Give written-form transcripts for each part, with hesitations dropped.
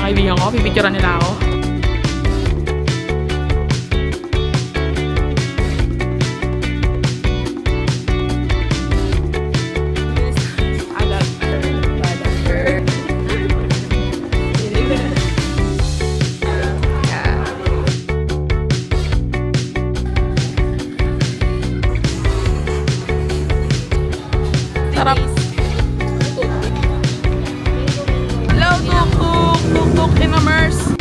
ng kaibigan ko. Pipicturean nila ako. Sarap. Hello, tuk-tuk! Tuk-tuk in immerse.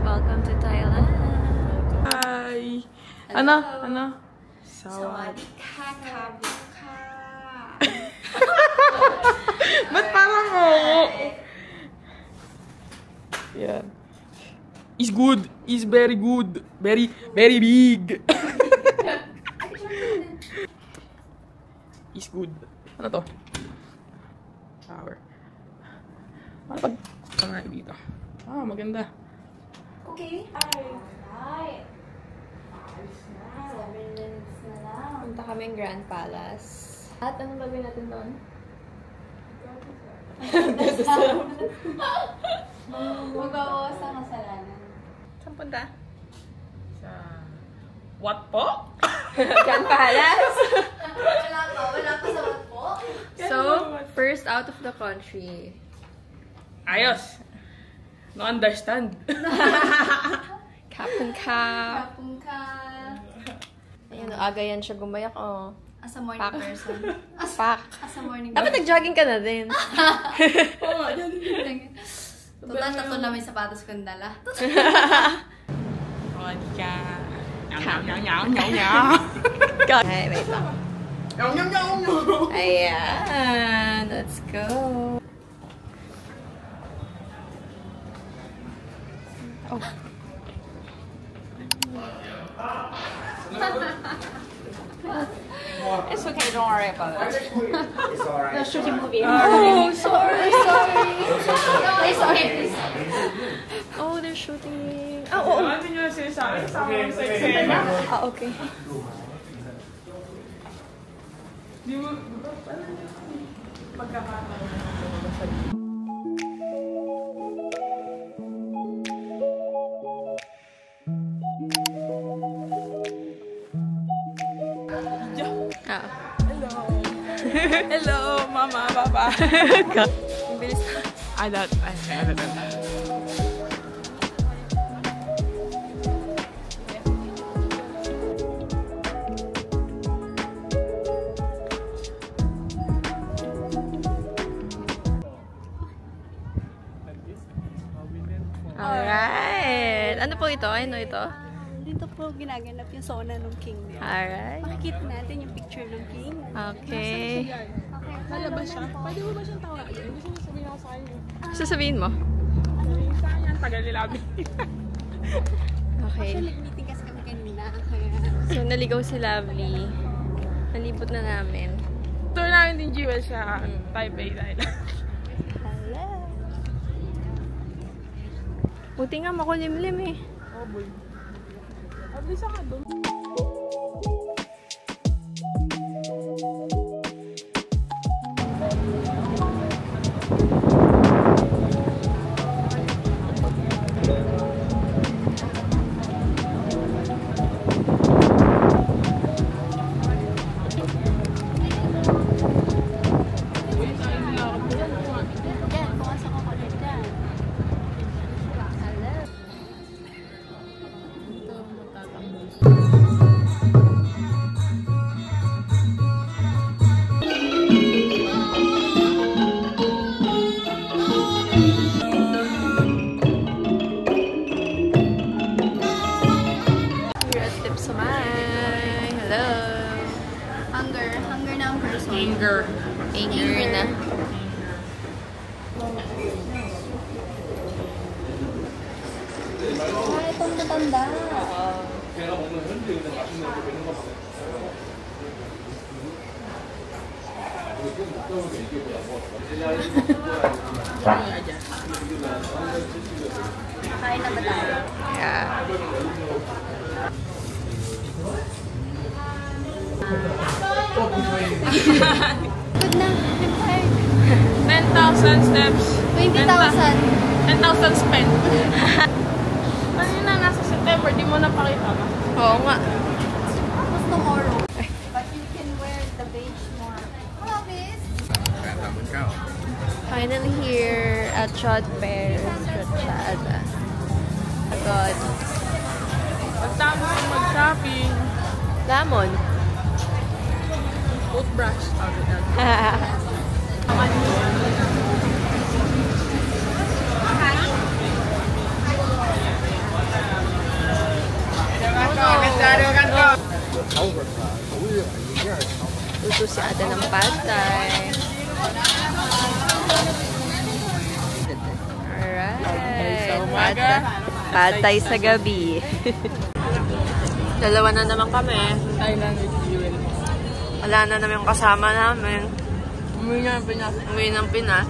Welcome to Thailand. Hi! Ano? Sawadika kabuka. Ba't parang oo? Yan. Is good. Is very good. Very, very big. Is good. Ano to? Shower. Ano pag pangalan dito? Ah, maganda. Okay. Alright. 7 minutes na lang. Punta kaming Grand Palace. At anong gagawin natin doon? Magawa sa kasalanan. Saan punta? Sa... What po? Grand Palace! Wala pa sa what po? So, first out of the country. Ayos! No understand. Kapun ka. Kapung ka. Ayun, aga yan siya gumayak, oh. As a morning Pak. person. Pak. As a morning Dapat nag-jogging ka na din. Oo nga, yan. Total, tatlo na may sapatos kong dala. Oh, di ka. Nyaw. Ay, wait lang. Nyaw. Ayan, let's go. Oh. It's okay, don't worry about it. It's alright. No, shooting movie. Oh, sorry. Sorry. Oh, they're shooting. Oh. Ano nyo sinasabi? Sama sexy. Ah, okay. Di mo, pagkakataon. Ah. Hello, mama, papa. Ang bilis na. Alright. Ano po ito? Ano ito? Dito po ginaganap yung sauna ng king niya. Alright. Makikita natin yung picture ng king. Okay. Lalabas siya. Pwede mo ba siyang tawagin? Gusto mo sabihin ako sa kanya. Sasabihin mo? Saan yan? Tagal nilabi. Okay. Actually, meeting kasi kami kanina. Kaya... So, naligaw si Lovely. Nalibot na namin. Tour namin din Jewel sa Taipei dahil. Hello. Buti nga makulimlim eh. Oh boy. Abis ka doon. Anger. Anger na. Ah, itong matanda. Kain na ba tayo? Yeah. Good na. I'm tired. 10,000 steps. 20,000. 10,000 spent. Kanina nasa September, di mo napakita ka. Oo nga. Tapos tomorrow. But you can wear the beige more. Hello, miss. Finally here at Chod Fair. Chod. Agad. Pagtapos ko mag-shopping, Lamon. toothbrush. Luto si Ada ng patay. Alright. Patay sa gabi. Dalawa na naman kami. Thailand with fuel. Wala na naman yung kasama namin. Umuwi na yung Pinas. Umuwi ng Pinas.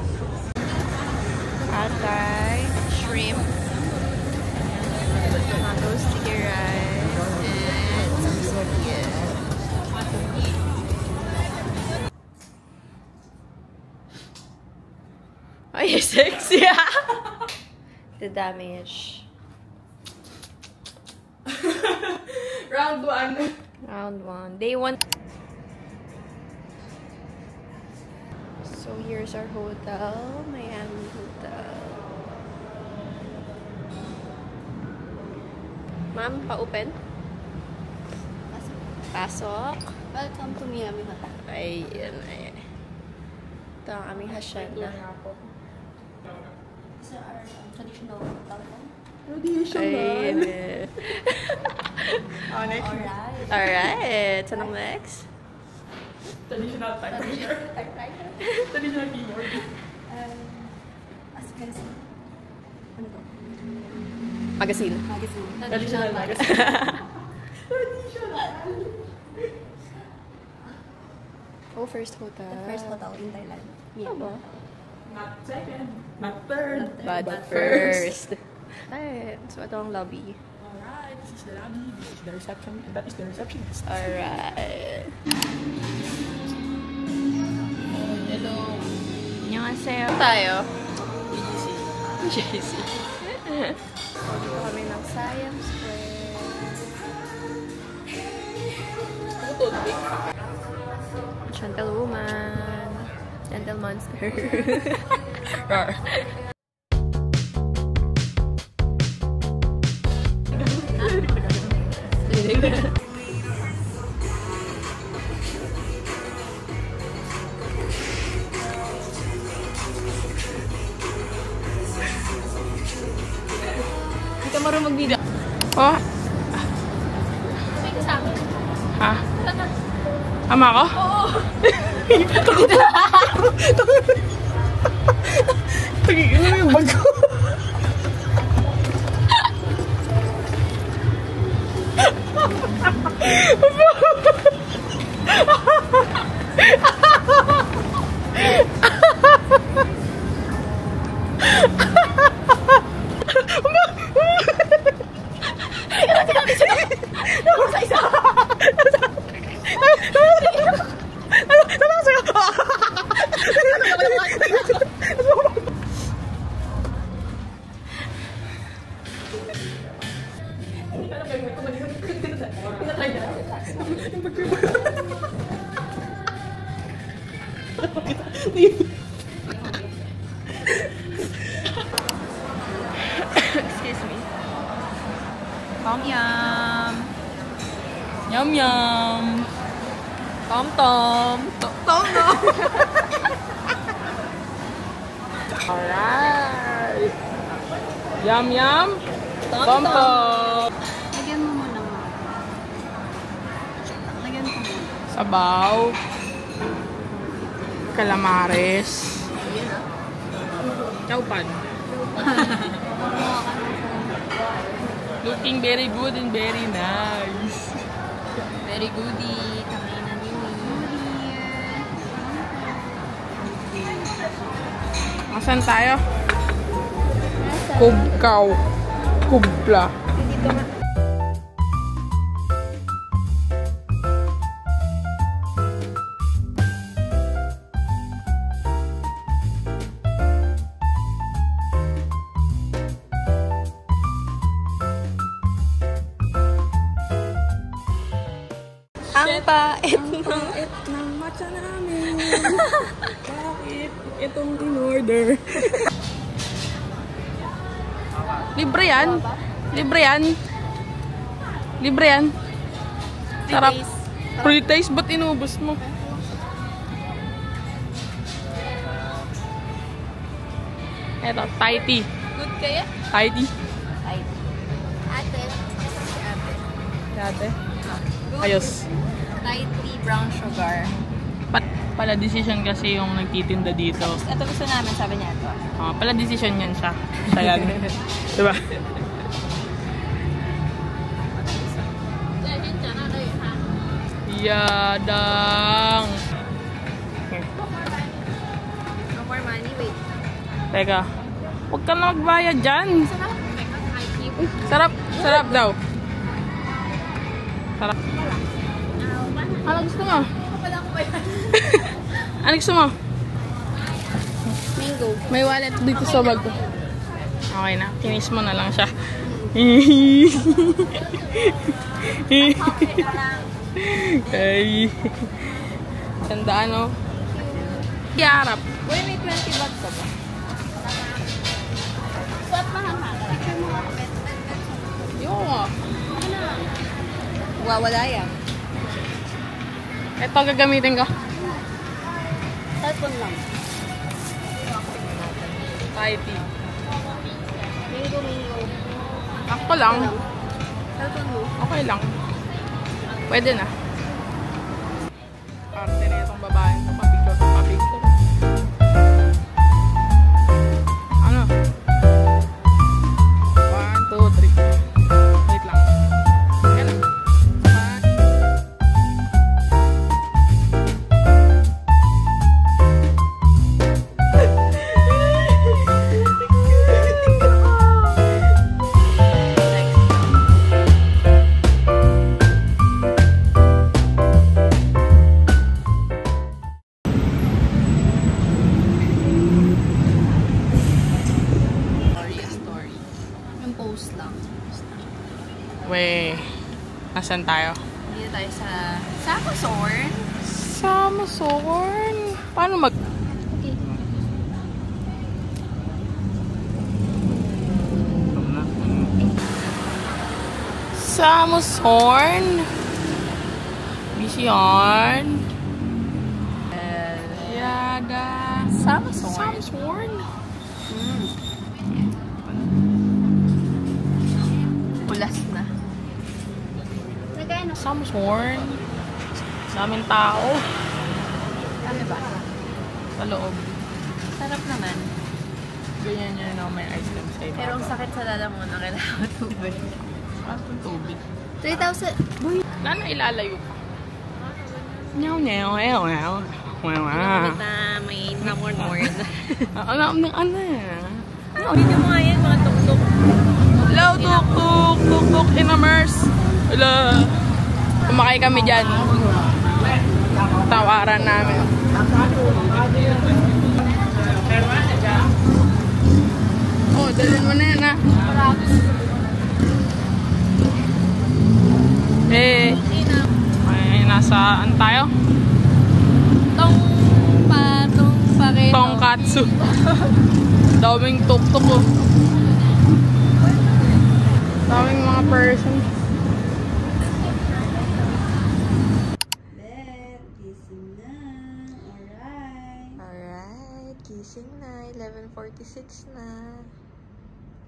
Patay, shrimp, tomato sticky rice, and some spaghetti. Oh, you're sexy. The damage. Round 1. Round 1. Day 1. So here's our hotel, Miami Hotel. Ma'am, pa-open? Pasok. Welcome to Miami Hotel. Ayan. Ito ang aming hasyenda. These are our traditional telephone. Ayun. Next. Alright. Alright. Saan ang next? Traditional typewriter. Typewriter. Traditional keyboard. As you can see. Ano to? Magazine. Magazine. Traditional magazine. Oh, first hotel. The first hotel in Thailand. Aba. Not second. Not third. But first. Alright. So, ito ang lobby. Alright, this is the lobby. This is the reception. And that is the receptionist. Alright. Hello. Annyeonghaseyo. Tayo? JC. Dito kami ng Siam Square. Gentlewoman. Gentle monster. Rar. Hindi ka marunong mag-video. Oh? Ha? Ama ko? Oo. Takot na. Tagigil na yung bag ko. Excuse me. Tom yum. Yum yum. Tom tom. Tom tom. Alright. Yum yum. Tom tom. Lagyan mo muna mo. Lagyan mo muna. Sabaw. Calamares. Chowpan. Looking very good and very nice. Very goody. Kami na nini. Asan tayo? Kubkaw. Kubla. Dito nga. Ang pait ng matcha namin. Bakit itong in-order? Libre yan. Libre yan. Libre yan. Sarap. Free taste. Ba't inubos mo? Eto, Thai tea. Good kaya? Thai tea. Ate. Ate. Ayos. Thai tea, brown sugar. Pala decision kasi yung nagtitinda dito. Ito gusto namin, sabi niya ito. Pala decision yan siya. Siya yan. Diba? Yadang. No more money, wait. Teka. Huwag ka na magbayad dyan. Sarap. Sarap daw. Sarap. Ano gusto mo? Ano gusto mo? Mango. May wallet dito sa bag ko. Okay na. Kinis mo na lang siya. Ay. Tandaan, no? Yarap. Uy, may 20 bucks ka ba? Suot mo hang picture mo nga. Yung nga. Wala yan. Ito gagamitin ko. Cellphone lang. Thai tea. Mingo. Ako lang. Cellphone mo. Okay lang. Pwede na. Parte na itong babae ito. Papicture. Ano? 1, 2, 3. Wait lang. Ayan na. Yung post lang. Wey. Nasaan tayo? Dito tayo sa Samasorn. Samasorn. Paano mag... Okay. Samasorn. Vision. Yada. Samasorn. Samasorn. Pulas na. Nagkano? Samasorn. Daming tao. Ano ba? Sa loob. Sarap naman. Ganyan yun, no? May ice cream sa iba. Pero ang sakit sa lalamunan, kailangan tubig. Itong tubig. 3,000. Boy! Wala na ilalayo pa. Nyaw, nyaw, nyaw, nyaw. Ulit na may namorn-morn. Alam ng ano. Video mo nga yan, mga tuk-tuk. Hello, tuk-tuk. Tuk-tuk in immerse. Hello. Kumakay kami dyan. Tawaran namin. Oh, dalhin mo na yan, ha? Eh, may nasaan tayo? Tongkatsu. Daming tuk-tuk, oh. Daming mga person. Gising na. Alright. Alright, gising na. 11:46 na.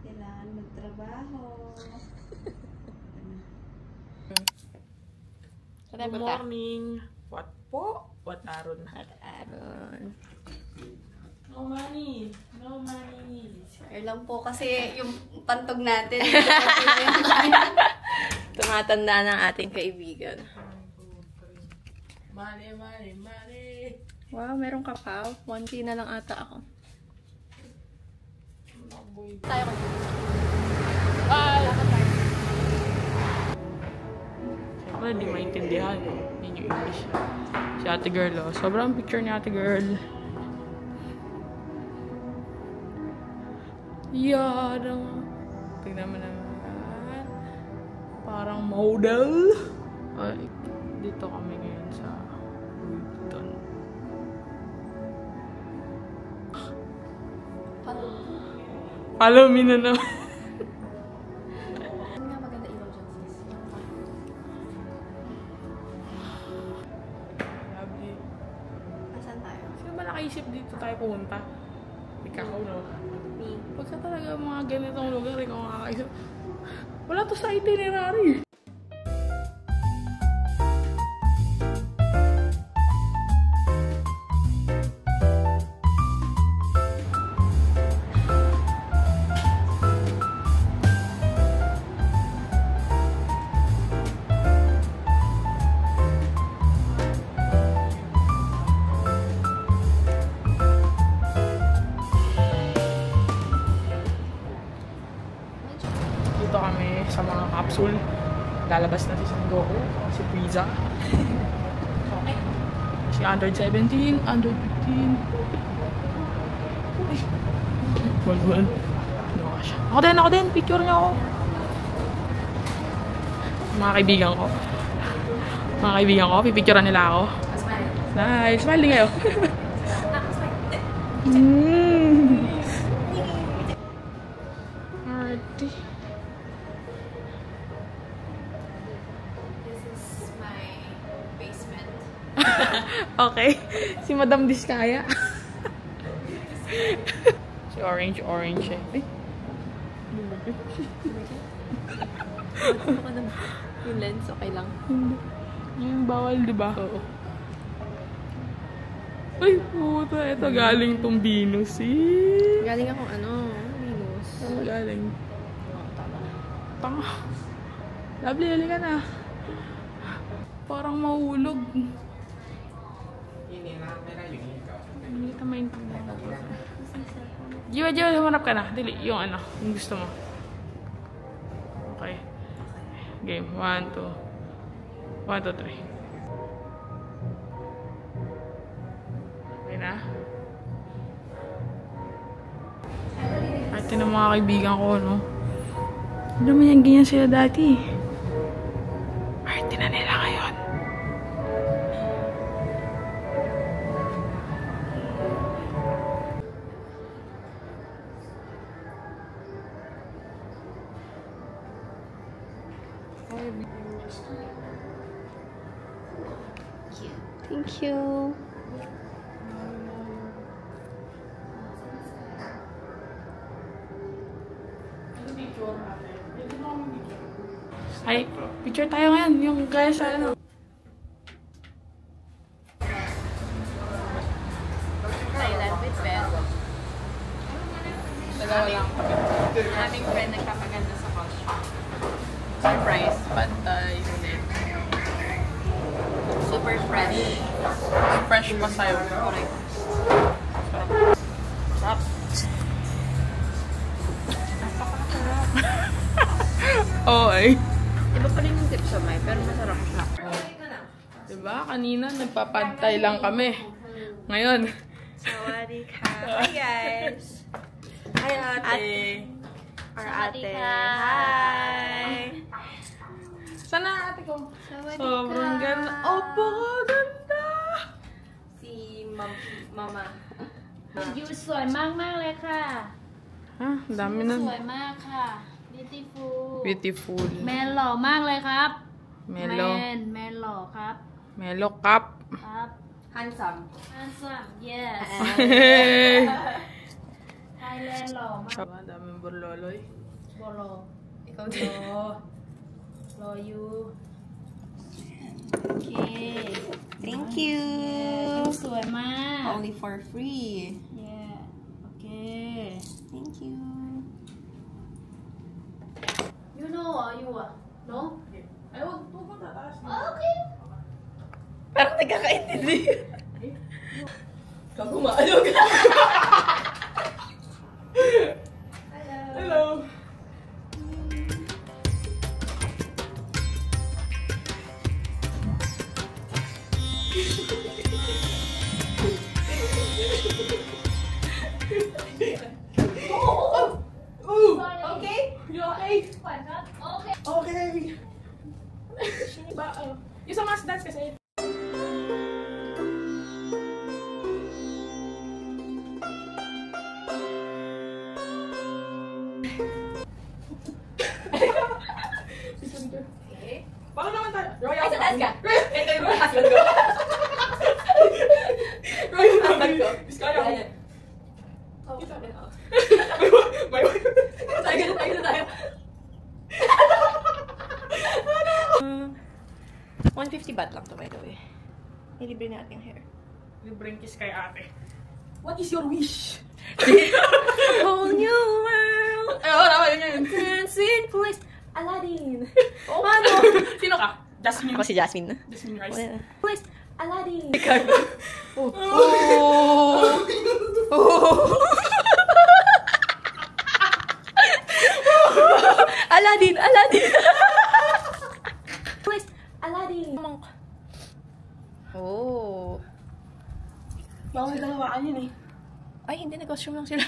Kailangan magtrabaho. Good morning. What po? What aron? Aron. No money. No money. Share lang po kasi yung pantog natin. Tumatanda ng ating kaibigan. Money, money, money. Wow, merong kakao. 1K na lang ata ako. Tayo ko. Siyempre, hindi maintindihan. Yun yung English. Si ate girl, oh. Sobrang picture ni ate girl. Yada. Tingnan mo naman. Parang model. Ay, dito kami ngayon sa Vuitton. Follow me na naman. Ano nga maganda ilaw dyan, sis? Lovely. Asan tayo? Sino ba nakaisip dito tayo pumunta? Ikaw, no? Me. Pagka talaga mga ganitong lugar, ikaw makakaisip. Wala to sa itinerary. Dito kami sa mga capsule. Lalabas na si Son Goku, si Frieza. Okay. Si Android 17, Android 15. Ay. Well. Ano ka siya? Ako din. Picture niyo ako. Mga kaibigan ko. Pipicturean nila ako. Smile. Nice. Smile din kayo. Arty. This is my basement. Okay. Si Madam Diskaya. Si Orange eh. Ay. Yung lens, okay lang. Yung bawal, di ba? Oo. Ay, puta. Ito galing tong Venus, eh. Galing akong Venus. Saan galing? Oo, tama. Tanga. Lovely, halika na. Parang mahulog. Hindi kita maintindihan. Jiwa, humanap ka na. Dili, yung yung gusto mo. Okay. Game. 1, 2. 1, 2, 3. Okay na? Ate ng mga kaibigan ko, no? Ano naman yung ganyan sila dati? Arte na nila ngayon. Thank you. Ay, picture tayo ngayon. Yung kaya sa Thailand with Ben. Dalawa lang. Aming friend nagpapaganda sa costume. Surprise. Pantay. Super fresh. Fresh pa sa'yo. Correct. Sarap. Oo eh. Iba pa rin yung tip sa may, pero masarap siya. Diba? Kanina nagpapantay lang kami. Ngayon. Sawadee ka. Hi guys. Hi ate. Our ate. Hi. Sana ate ko. Sawadee Sobrang ganda. Opo, ganda. Si Mama. ยูสวยมากๆเลยค่ะ Ha? Dami na. สวยมากค่ะ beautiful Beautiful. แมนหล่อมากเลยครับ Melo. แมนหล่อครับ Melo cup. ครับ Handsome. handsome yes Hey. Thailand หล่อมาก Daming burloloy. บอรอ Ikaw din. รออยู่ โอเค Thank you. สวยมาก Only for free. yeah โอเค Thank you. you know you no Ay, huwag po tataas. okay Parang nagkakaintindi. Kung kumaano ka. hello Okay? You okay? Okay. Ba, yung sa mask dance kasi. Okay. Paano naman tayo? Royal. Ay, sa taas ka. Ito yung husband ko. Royal husband ko. Biskaya ko. Kita mo. May 150 baht lang to, by the way. Nilibre natin hair. Libreng kiss kay ate. What is your wish? Whole new world! Ay, wala yun. Dancing place! Aladdin! Oh, ano? Sino ka? Jasmine. Ako si Jasmine. Jasmine Rice. Place! Aladdin! Oh. Aladdin! Aladdin! Place! Aladdin! Oh. Baka may dalawaan yun eh. Ay, hindi. Nag-costume lang sila.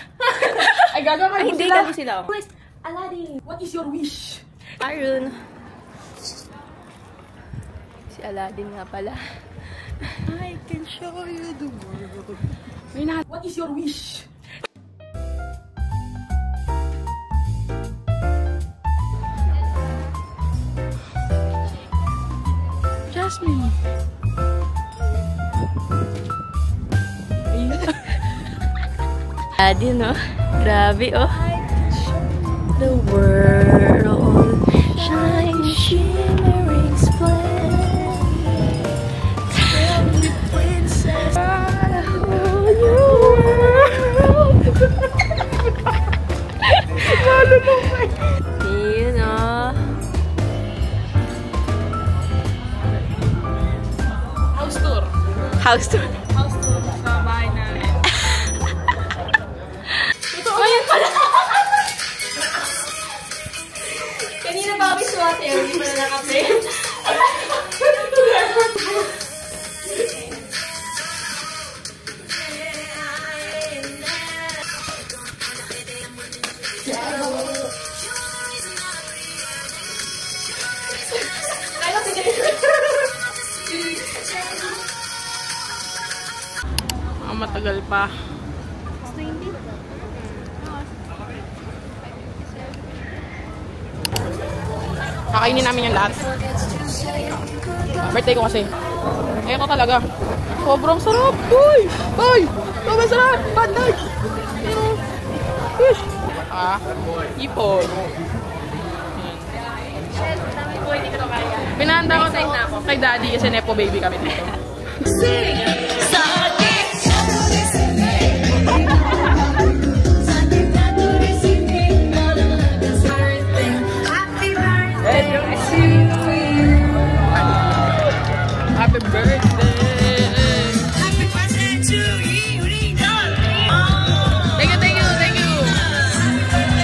Ay, gagawin Ay, mo hindi. sila. Gabi sila. Place! Aladdin! What is your wish? Arun. Si Aladdin nga pala. I can show you the world. What is your wish? Jasmine. Aladdin, no? Grabe, oh. The world shine shimmering splendid. Tell me, princess, the whole new world. You know. House tour. House tour. House tour sa bahay namin. Oh, yun pala. Kanina pa kami suwate, hindi pa na naka-print. Matagal pa. Kakainin namin yung lahat. Birthday ko kasi. Ito talaga. Sobrang sarap. Uy! Uy! Sobrang sarap! Panday! Fish! Ipon. Pinahanda ko kay daddy kasi nepo baby kami dito. Happy birthday! Happy birthday to you! Thank you! Thank you!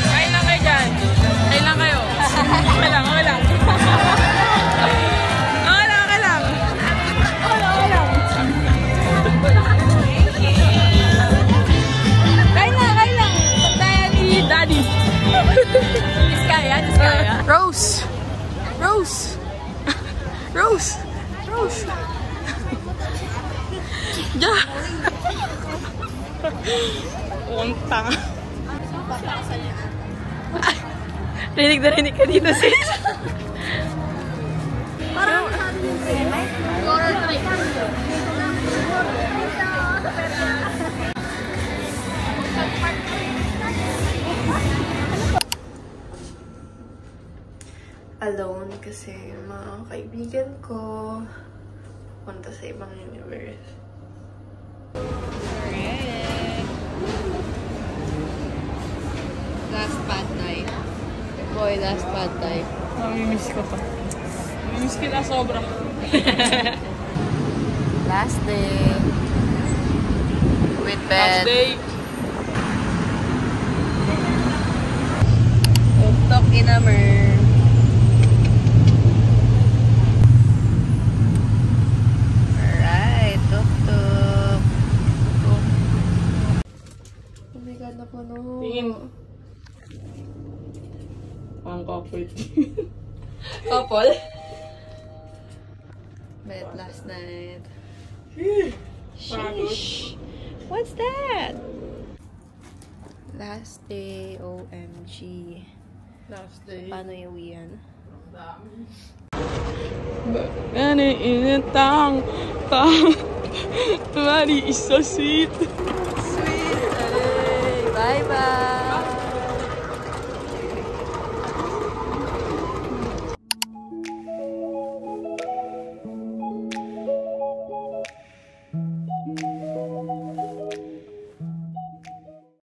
Kain lang kayo dyan. Kain lang kayo. Okay lang. Okay lang. Kain lang. Pagdaya ni daddy. Diskaya. Rose! Ja! Unta. Rinig na rinig ka dito, sis. Parang alone kasi mga kaibigan ko punta sa ibang universe. Last pad night. Boy, last pad night. Mamimiss ko to. Mamimiss kita sobra. Last day. With bed. Last day. Tok inamer. Alright, tok. no. Tingin. Ang couple. Couple? Met last night. Sheesh. What's that? Last day, OMG. Last day. Paano iuwian? Bakit initang tang. Mari is so sweet.